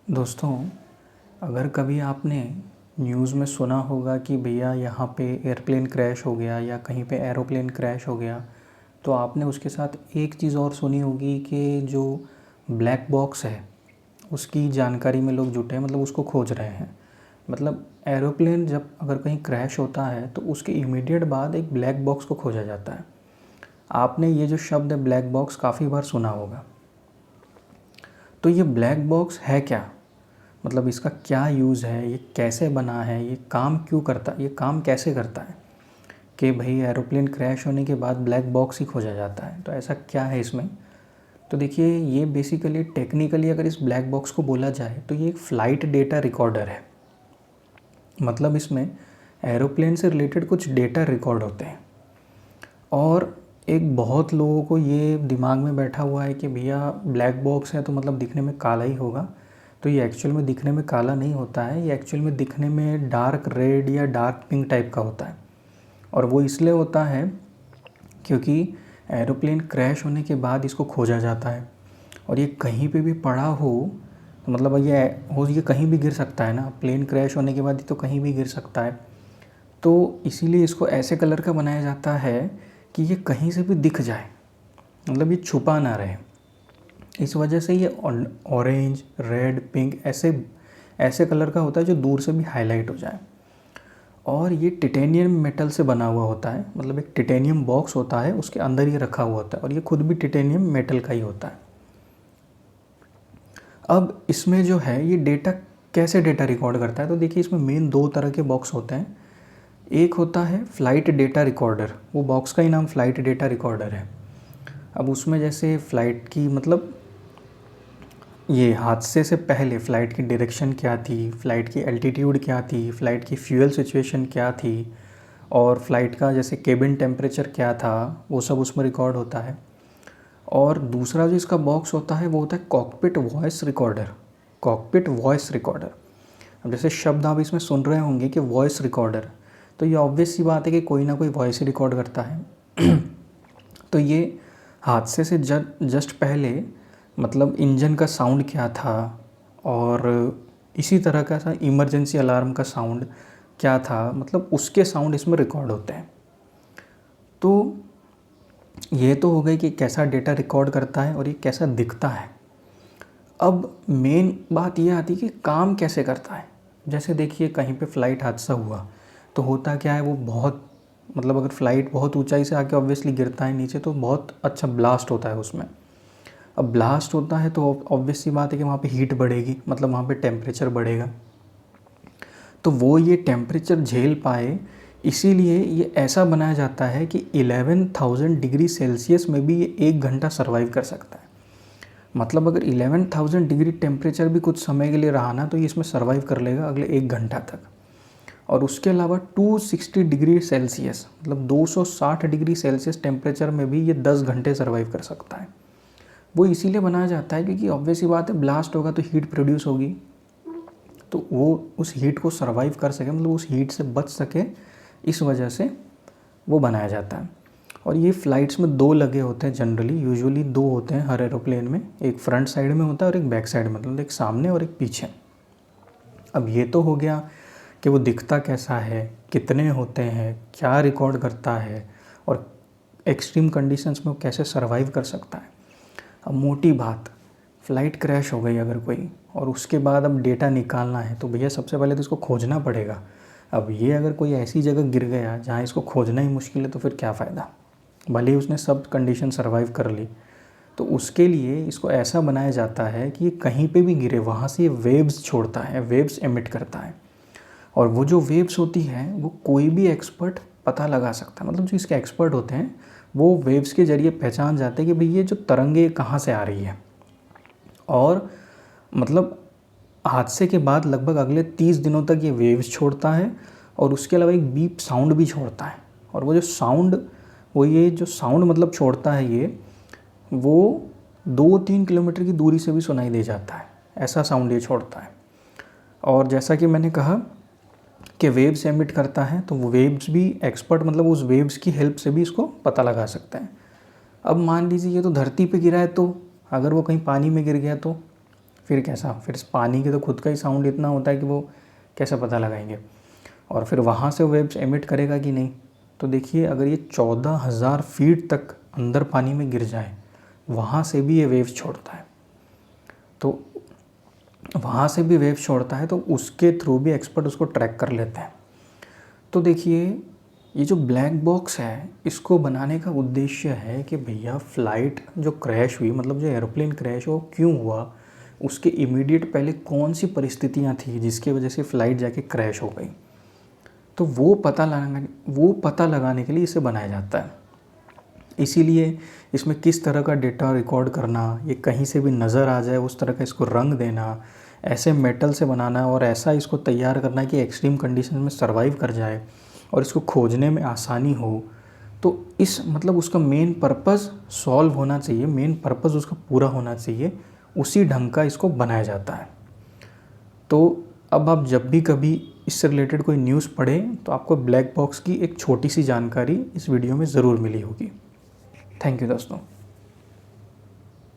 दोस्तों, अगर कभी आपने न्यूज़ में सुना होगा कि भैया यहाँ पे एयरप्लेन क्रैश हो गया या कहीं पे एरोप्लेन क्रैश हो गया, तो आपने उसके साथ एक चीज़ और सुनी होगी कि जो ब्लैक बॉक्स है उसकी जानकारी में लोग जुटे हैं, मतलब उसको खोज रहे हैं। मतलब एरोप्लेन जब अगर कहीं क्रैश होता है तो उसके इमीडिएट बाद एक ब्लैक बॉक्स को खोजा जाता है। आपने ये जो शब्द है ब्लैक बॉक्स काफ़ी बार सुना होगा। तो ये ब्लैक बॉक्स है क्या? मतलब इसका क्या यूज़ है, ये कैसे बना है, ये काम क्यों करता है, ये काम कैसे करता है कि भाई एरोप्लेन क्रैश होने के बाद ब्लैक बॉक्स ही खोजा जाता है। तो ऐसा क्या है इसमें? तो देखिए, ये बेसिकली टेक्निकली अगर इस ब्लैक बॉक्स को बोला जाए तो ये एक फ़्लाइट डेटा रिकॉर्डर है। मतलब इसमें एरोप्लेन से रिलेटेड कुछ डेटा रिकॉर्ड होते हैं। और एक बहुत लोगों को ये दिमाग में बैठा हुआ है कि भैया ब्लैक बॉक्स है तो मतलब दिखने में काला ही होगा। तो ये एक्चुअल में दिखने में काला नहीं होता है, ये एक्चुअल में दिखने में डार्क रेड या डार्क पिंक टाइप का होता है। और वो इसलिए होता है क्योंकि एरोप्लेन क्रैश होने के बाद इसको खोजा जाता है। और ये कहीं पे भी पड़ा हो तो मतलब ये कहीं भी गिर सकता है ना, प्लेन क्रैश होने के बाद ये तो कहीं भी गिर सकता है। तो इसीलिए इसको ऐसे कलर का बनाया जाता है कि ये कहीं से भी दिख जाए, मतलब ये छुपा ना रहे। इस वजह से ये ऑरेंज, रेड, पिंक ऐसे ऐसे कलर का होता है जो दूर से भी हाईलाइट हो जाए। और ये टिटेनियम मेटल से बना हुआ होता है, मतलब एक टिटेनियम बॉक्स होता है, उसके अंदर ये रखा हुआ होता है और ये खुद भी टिटेनियम मेटल का ही होता है। अब इसमें जो है ये डेटा कैसे डेटा रिकॉर्ड करता है, तो देखिए इसमें मेन दो तरह के बॉक्स होते हैं। एक होता है फ़्लाइट डेटा रिकॉर्डर, वो बॉक्स का ही नाम फ़्लाइट डेटा रिकॉर्डर है। अब उसमें जैसे फ़्लाइट की मतलब ये हादसे से पहले फ़्लाइट की डायरेक्शन क्या थी, फ़्लाइट की एल्टीट्यूड क्या थी, फ़्लाइट की फ्यूल सिचुएशन क्या थी और फ़्लाइट का जैसे केबिन टेम्परेचर क्या था, वो सब उसमें रिकॉर्ड होता है। और दूसरा जो इसका बॉक्स होता है वो होता है cockpit voice recorder. Cockpit voice recorder, अब जैसे शब्द आप इसमें सुन रहे होंगे कि वॉइस रिकॉर्डर, तो ये ऑब्वियस सी बात है कि कोई ना कोई वॉइस ही रिकॉर्ड करता है। तो ये हादसे से जस्ट पहले मतलब इंजन का साउंड क्या था और इसी तरह का सा इमरजेंसी अलार्म का साउंड क्या था, मतलब उसके साउंड इसमें रिकॉर्ड होते हैं। तो ये तो हो गई कि कैसा डेटा रिकॉर्ड करता है और ये कैसा दिखता है। अब मेन बात ये आती है कि काम कैसे करता है। जैसे देखिए कहीं पे फ़्लाइट हादसा हुआ तो होता क्या है, वो बहुत मतलब अगर फ़्लाइट बहुत ऊंचाई से आके ऑब्वियसली गिरता है नीचे तो बहुत अच्छा ब्लास्ट होता है उसमें। अब ब्लास्ट होता है तो ऑब्वियस सी बात है कि वहाँ पे हीट बढ़ेगी, मतलब वहाँ पे टेम्परेचर बढ़ेगा। तो वो ये टेम्परेचर झेल पाए इसीलिए ये ऐसा बनाया जाता है कि 11,000 डिग्री सेल्सियस में भी ये 1 घंटा सर्वाइव कर सकता है। मतलब अगर 11,000 डिग्री टेम्परेचर भी कुछ समय के लिए रहा ना तो ये इसमें सर्वाइव कर लेगा अगले 1 घंटा तक। और उसके अलावा 260 डिग्री सेल्सियस मतलब 260 डिग्री सेल्सियस टेम्परेचर में भी ये 10 घंटे सर्वाइव कर सकता है। वो इसीलिए बनाया जाता है क्योंकि ऑब्वियस ही बात है, ब्लास्ट होगा तो हीट प्रोड्यूस होगी, तो वो उस हीट को सर्वाइव कर सके, मतलब उस हीट से बच सके, इस वजह से वो बनाया जाता है। और ये फ़्लाइट्स में दो लगे होते हैं जनरली, यूजुअली दो होते हैं हर एरोप्लेन में, एक फ्रंट साइड में होता है और एक बैक साइड में, मतलब एक सामने और एक पीछे। अब ये तो हो गया कि वो दिखता कैसा है, कितने होते हैं, क्या रिकॉर्ड करता है और एक्सट्रीम कंडीशंस में वो कैसे सर्वाइव कर सकता है। अब मोटी बात, फ़्लाइट क्रैश हो गई अगर कोई और उसके बाद अब डेटा निकालना है तो भैया सबसे पहले तो इसको खोजना पड़ेगा। अब ये अगर कोई ऐसी जगह गिर गया जहाँ इसको खोजना ही मुश्किल है तो फिर क्या फ़ायदा, भले ही उसने सब कंडीशन सर्वाइव कर ली। तो उसके लिए इसको ऐसा बनाया जाता है कि ये कहीं पे भी गिरे वहाँ से ये वेव्स छोड़ता है, वेव्स एमिट करता है। और वो जो वेव्स होती हैं वो कोई भी एक्सपर्ट पता लगा सकता है, मतलब जो इसके एक्सपर्ट होते हैं वो वेव्स के ज़रिए पहचान जाते हैं कि भाई ये जो तरंगे कहाँ से आ रही है। और मतलब हादसे के बाद लगभग अगले 30 दिनों तक ये वेव्स छोड़ता है और उसके अलावा एक बीप साउंड भी छोड़ता है। और वो जो साउंड, वो ये जो साउंड मतलब छोड़ता है ये, वो 2-3 किलोमीटर की दूरी से भी सुनाई दे जाता है, ऐसा साउंड ये छोड़ता है। और जैसा कि मैंने कहा कि वेव्स एमिट करता है, तो वो वेव्स भी एक्सपर्ट मतलब उस वेव्स की हेल्प से भी इसको पता लगा सकते हैं। अब मान लीजिए ये तो धरती पे गिरा है, तो अगर वो कहीं पानी में गिर गया फिर कैसा, फिर पानी के तो खुद का ही साउंड इतना होता है कि वो कैसे पता लगाएंगे। और फिर वहाँ से वेव्स एमिट करेगा कि नहीं। तो देखिए अगर ये 14,000 फीट तक अंदर पानी में गिर जाए, वहाँ से भी ये वेव्स छोड़ता है। तो वहाँ से भी वेव्स छोड़ता है, तो उसके थ्रू भी एक्सपर्ट उसको ट्रैक कर लेते हैं। तो देखिए ये जो ब्लैक बॉक्स है, इसको बनाने का उद्देश्य है कि भैया फ़्लाइट जो क्रैश हुई, मतलब जो एरोप्लेन क्रैश हो क्यों हुआ, उसके इमीडिएट पहले कौन सी परिस्थितियाँ थी जिसकी वजह से फ़्लाइट जाके क्रैश हो गई। तो वो पता लगाने के लिए इसे बनाया जाता है। इसीलिए इसमें किस तरह का डेटा रिकॉर्ड करना, ये कहीं से भी नज़र आ जाए उस तरह का इसको रंग देना, ऐसे मेटल से बनाना और ऐसा इसको तैयार करना कि एक्सट्रीम कंडीशन में सर्वाइव कर जाए और इसको खोजने में आसानी हो। तो इस मतलब उसका मेन पर्पस सॉल्व होना चाहिए, मेन पर्पस उसका पूरा होना चाहिए, उसी ढंग का इसको बनाया जाता है। तो अब आप जब भी कभी इससे रिलेटेड कोई न्यूज़ पढ़ें तो आपको ब्लैक बॉक्स की एक छोटी सी जानकारी इस वीडियो में ज़रूर मिली होगी। थैंक यू दोस्तों।